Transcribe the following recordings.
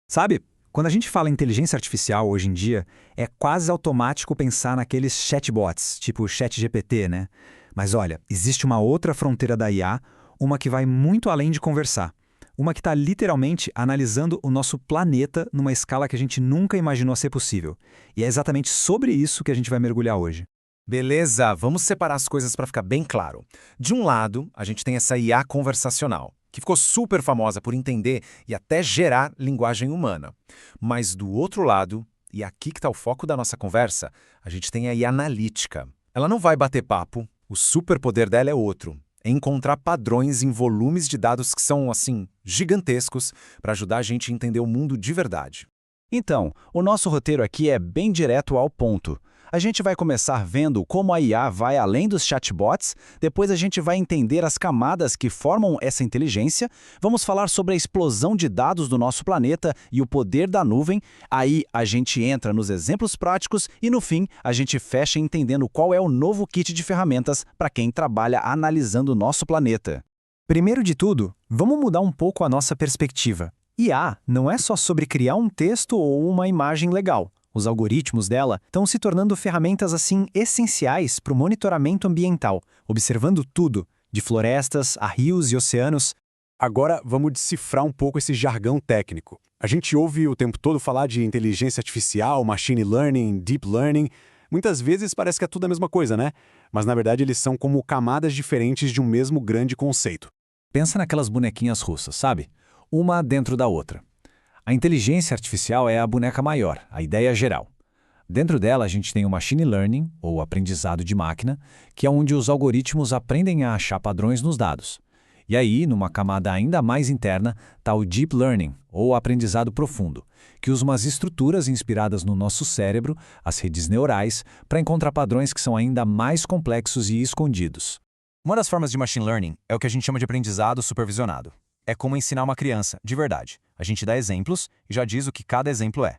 Sabe, quando a gente fala em inteligência artificial hoje em dia, é quase automático pensar naqueles chatbots, tipo o ChatGPT, né? Mas olha, existe uma outra fronteira da IA, uma que vai muito além de conversar. Uma que está literalmente analisando o nosso planeta numa escala que a gente nunca imaginou ser possível. E é exatamente sobre isso que a gente vai mergulhar hoje. Beleza, vamos separar as coisas para ficar bem claro. De um lado, a gente tem essa IA conversacional, que ficou super famosa por entender e até gerar linguagem humana. Mas do outro lado, e aqui que está o foco da nossa conversa, a gente tem a IA analítica. Ela não vai bater papo, o superpoder dela é outro. É encontrar padrões em volumes de dados que são, assim, gigantescos para ajudar a gente a entender o mundo de verdade. Então, o nosso roteiro aqui é bem direto ao ponto. A gente vai começar vendo como a IA vai além dos chatbots, depois a gente vai entender as camadas que formam essa inteligência, vamos falar sobre a explosão de dados do nosso planeta e o poder da nuvem, aí a gente entra nos exemplos práticos e no fim a gente fecha entendendo qual é o novo kit de ferramentas para quem trabalha analisando o nosso planeta. Primeiro de tudo, vamos mudar um pouco a nossa perspectiva. IA não é só sobre criar um texto ou uma imagem legal. Os algoritmos dela estão se tornando ferramentas assim essenciais para o monitoramento ambiental, observando tudo, de florestas a rios e oceanos. Agora vamos decifrar um pouco esse jargão técnico. A gente ouve o tempo todo falar de inteligência artificial, machine learning, deep learning. Muitas vezes parece que é tudo a mesma coisa, né? Mas na verdade eles são como camadas diferentes de um mesmo grande conceito. Pensa naquelas bonequinhas russas, sabe? Uma dentro da outra. A inteligência artificial é a boneca maior, a ideia geral. Dentro dela a gente tem o machine learning, ou aprendizado de máquina, que é onde os algoritmos aprendem a achar padrões nos dados. E aí, numa camada ainda mais interna, está o deep learning, ou aprendizado profundo, que usa umas estruturas inspiradas no nosso cérebro, as redes neurais, para encontrar padrões que são ainda mais complexos e escondidos. Uma das formas de machine learning é o que a gente chama de aprendizado supervisionado. É como ensinar uma criança, de verdade. A gente dá exemplos e já diz o que cada exemplo é.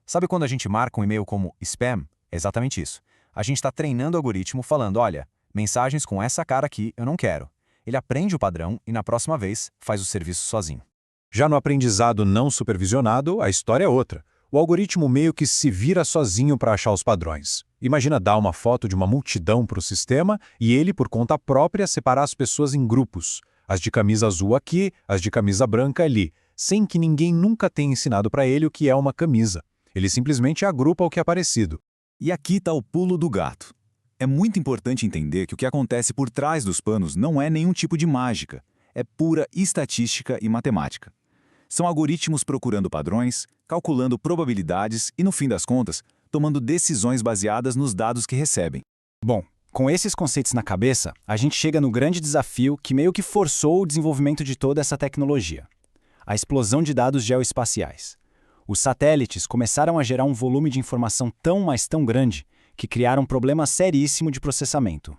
Sabe quando a gente marca um e-mail como spam? É exatamente isso. A gente está treinando o algoritmo falando, olha, mensagens com essa cara aqui eu não quero. Ele aprende o padrão e na próxima vez faz o serviço sozinho. Já no aprendizado não supervisionado, a história é outra. O algoritmo meio que se vira sozinho para achar os padrões. Imagina dar uma foto de uma multidão para o sistema e ele, por conta própria, separar as pessoas em grupos. As de camisa azul aqui, as de camisa branca ali, sem que ninguém nunca tenha ensinado para ele o que é uma camisa. Ele simplesmente agrupa o que é parecido. E aqui está o pulo do gato. É muito importante entender que o que acontece por trás dos panos não é nenhum tipo de mágica. É pura estatística e matemática. São algoritmos procurando padrões, calculando probabilidades e, no fim das contas, tomando decisões baseadas nos dados que recebem. Bom, com esses conceitos na cabeça, a gente chega no grande desafio que meio que forçou o desenvolvimento de toda essa tecnologia. A explosão de dados geoespaciais. Os satélites começaram a gerar um volume de informação tão, mas tão grande, que criaram um problema seríssimo de processamento.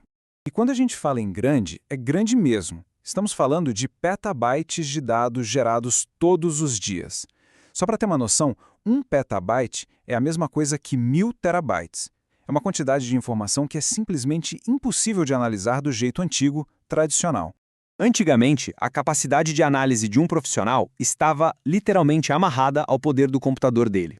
E quando a gente fala em grande, é grande mesmo. Estamos falando de petabytes de dados gerados todos os dias. Só para ter uma noção, 1 petabyte é a mesma coisa que 1000 terabytes. É uma quantidade de informação que é simplesmente impossível de analisar do jeito antigo, tradicional. Antigamente, a capacidade de análise de um profissional estava literalmente amarrada ao poder do computador dele.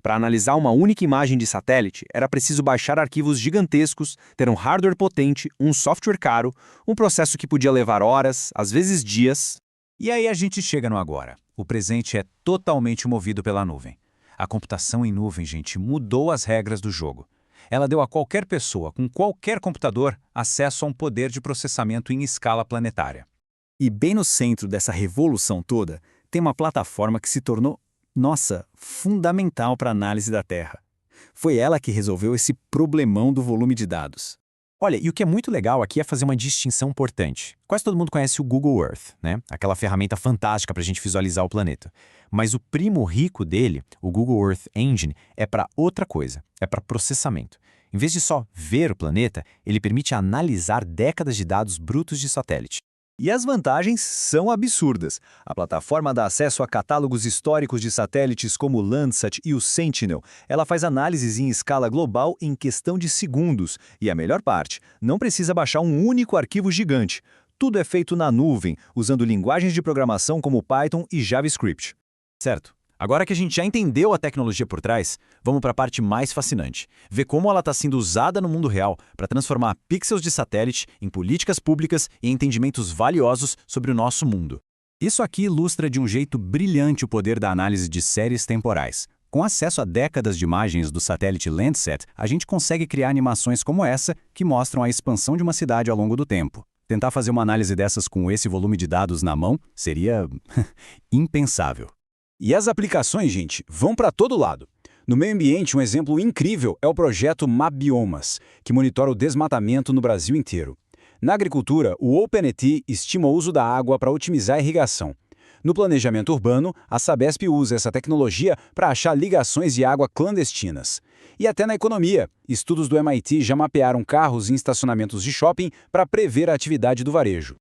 Para analisar uma única imagem de satélite, era preciso baixar arquivos gigantescos, ter um hardware potente, um software caro, um processo que podia levar horas, às vezes dias. E aí a gente chega no agora. O presente é totalmente movido pela nuvem. A computação em nuvem, gente, mudou as regras do jogo. Ela deu a qualquer pessoa, com qualquer computador, acesso a um poder de processamento em escala planetária. E bem no centro dessa revolução toda, tem uma plataforma que se tornou, fundamental para a análise da Terra. Foi ela que resolveu esse problemão do volume de dados. Olha, e o que é muito legal aqui é fazer uma distinção importante. Quase todo mundo conhece o Google Earth, né? Aquela ferramenta fantástica para a gente visualizar o planeta. Mas o primo rico dele, o Google Earth Engine, é para outra coisa, é para processamento. Em vez de só ver o planeta, ele permite analisar décadas de dados brutos de satélite. E as vantagens são absurdas. A plataforma dá acesso a catálogos históricos de satélites como o Landsat e o Sentinel. Ela faz análises em escala global em questão de segundos. E a melhor parte, não precisa baixar um único arquivo gigante. Tudo é feito na nuvem, usando linguagens de programação como Python e JavaScript. Certo. Agora que a gente já entendeu a tecnologia por trás, vamos para a parte mais fascinante. Ver como ela está sendo usada no mundo real para transformar pixels de satélite em políticas públicas e entendimentos valiosos sobre o nosso mundo. Isso aqui ilustra de um jeito brilhante o poder da análise de séries temporais. Com acesso a décadas de imagens do satélite Landsat, a gente consegue criar animações como essa que mostram a expansão de uma cidade ao longo do tempo. Tentar fazer uma análise dessas com esse volume de dados na mão seria impensável. E as aplicações, gente, vão para todo lado. No meio ambiente, um exemplo incrível é o projeto MapBiomas, que monitora o desmatamento no Brasil inteiro. Na agricultura, o OpenET estima o uso da água para otimizar a irrigação. No planejamento urbano, a Sabesp usa essa tecnologia para achar ligações de água clandestinas. E até na economia, estudos do MIT já mapearam carros em estacionamentos de shopping para prever a atividade do varejo.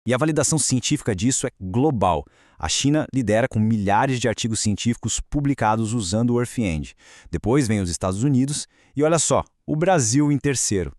E a validação científica disso é global. A China lidera com milhares de artigos científicos publicados usando o Earthend. Depois vem os Estados Unidos e, olha só, o Brasil em terceiro.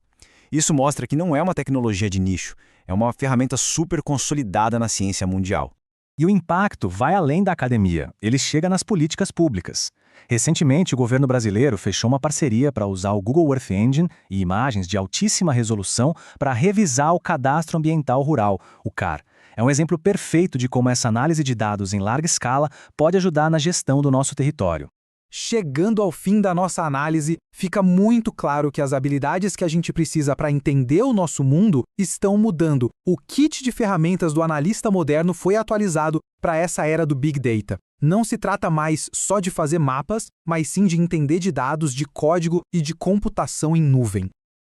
Isso mostra que não é uma tecnologia de nicho, é uma ferramenta super consolidada na ciência mundial. E o impacto vai além da academia, ele chega nas políticas públicas. Recentemente, o governo brasileiro fechou uma parceria para usar o Google Earth Engine e imagens de altíssima resolução para revisar o Cadastro Ambiental Rural, o CAR. É um exemplo perfeito de como essa análise de dados em larga escala pode ajudar na gestão do nosso território. Chegando ao fim da nossa análise, fica muito claro que as habilidades que a gente precisa para entender o nosso mundo estão mudando. O kit de ferramentas do analista moderno foi atualizado para essa era do Big Data. Não se trata mais só de fazer mapas, mas sim de entender de dados, de código e de computação em nuvem.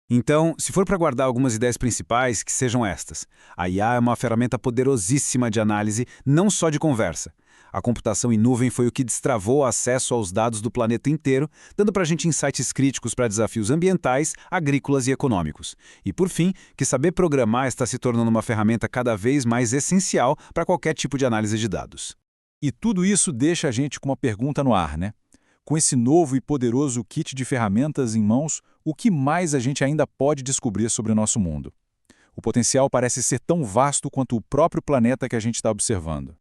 Então, se for para guardar algumas ideias principais, que sejam estas. A IA é uma ferramenta poderosíssima de análise, não só de conversa. A computação em nuvem foi o que destravou o acesso aos dados do planeta inteiro, dando para a gente insights críticos para desafios ambientais, agrícolas e econômicos. E, por fim, que saber programar está se tornando uma ferramenta cada vez mais essencial para qualquer tipo de análise de dados. E tudo isso deixa a gente com uma pergunta no ar, né? Com esse novo e poderoso kit de ferramentas em mãos, o que mais a gente ainda pode descobrir sobre o nosso mundo? O potencial parece ser tão vasto quanto o próprio planeta que a gente está observando.